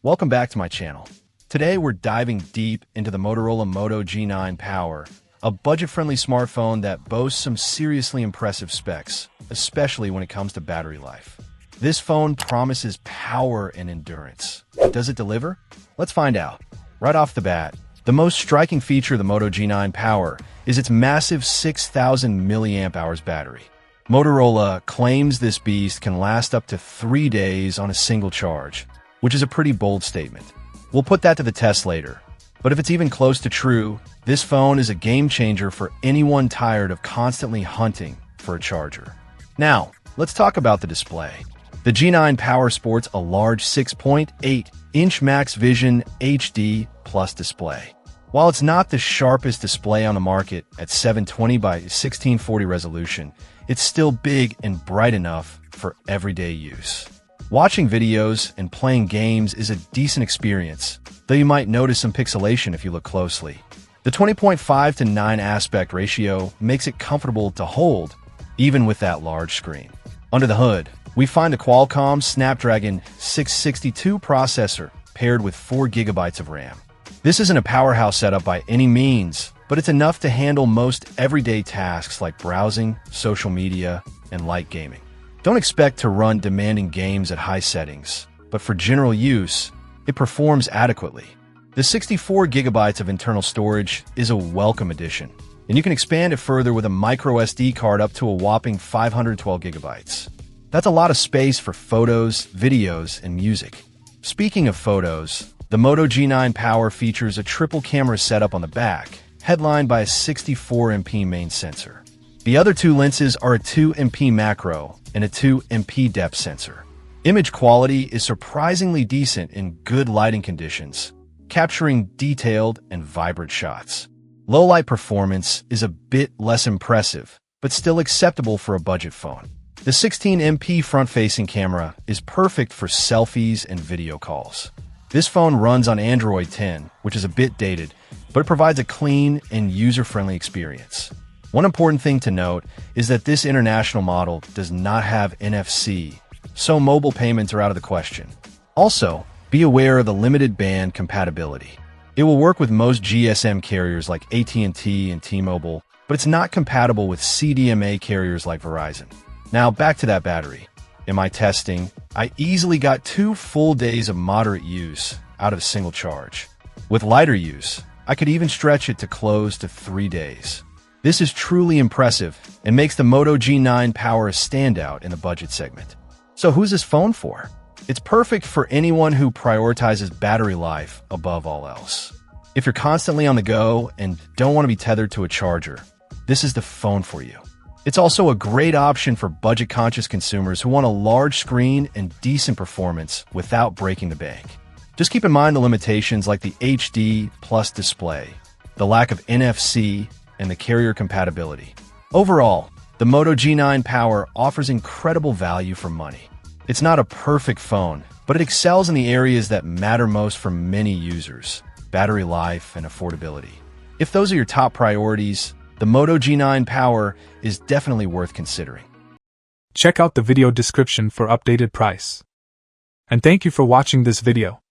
Welcome back to my channel. Today we're diving deep into the Motorola Moto G9 Power, a budget-friendly smartphone that boasts some seriously impressive specs, especially when it comes to battery life. This phone promises power and endurance. Does it deliver? Let's find out. Right off the bat, the most striking feature of the Moto G9 Power is its massive 6,000 mAh battery. Motorola claims this beast can last up to 3 days on a single charge, which is a pretty bold statement. We'll put that to the test later. But if it's even close to true, this phone is a game changer for anyone tired of constantly hunting for a charger. Now, let's talk about the display. The G9 Power sports a large 6.8-inch Max Vision HD Plus display. While it's not the sharpest display on the market at 720 by 1640 resolution, it's still big and bright enough for everyday use. Watching videos and playing games is a decent experience, though you might notice some pixelation if you look closely. The 20.5:9 aspect ratio makes it comfortable to hold, even with that large screen. Under the hood, we find the Qualcomm Snapdragon 662 processor paired with 4 GB of RAM. This isn't a powerhouse setup by any means, but it's enough to handle most everyday tasks like browsing, social media, and light gaming. Don't expect to run demanding games at high settings, but for general use, it performs adequately. The 64 GB of internal storage is a welcome addition, and you can expand it further with a micro SD card up to a whopping 512 GB. That's a lot of space for photos, videos, and music. Speaking of photos, the Moto G9 Power features a triple camera setup on the back, headlined by a 64MP main sensor. The other two lenses are a 2MP macro and a 2MP depth sensor. Image quality is surprisingly decent in good lighting conditions, capturing detailed and vibrant shots. Low-light performance is a bit less impressive, but still acceptable for a budget phone. The 16MP front-facing camera is perfect for selfies and video calls. This phone runs on Android 10, which is a bit dated, but it provides a clean and user-friendly experience. One important thing to note is that this international model does not have NFC, so mobile payments are out of the question. Also, be aware of the limited band compatibility. It will work with most GSM carriers like AT&T and T-Mobile, but it's not compatible with CDMA carriers like Verizon. Now back to that battery. In my testing, I easily got 2 full days of moderate use out of a single charge. With lighter use, I could even stretch it to close to 3 days. This is truly impressive and makes the Moto G9 Power a standout in the budget segment. So who's this phone for? It's perfect for anyone who prioritizes battery life above all else. If you're constantly on the go and don't want to be tethered to a charger, this is the phone for you. It's also a great option for budget-conscious consumers who want a large screen and decent performance without breaking the bank. Just keep in mind the limitations like the HD Plus display, the lack of NFC, and the carrier compatibility. Overall, the Moto G9 Power offers incredible value for money. It's not a perfect phone, but it excels in the areas that matter most for many users: battery life and affordability. If those are your top priorities, the Moto G9 Power is definitely worth considering. Check out the video description for updated price. And thank you for watching this video.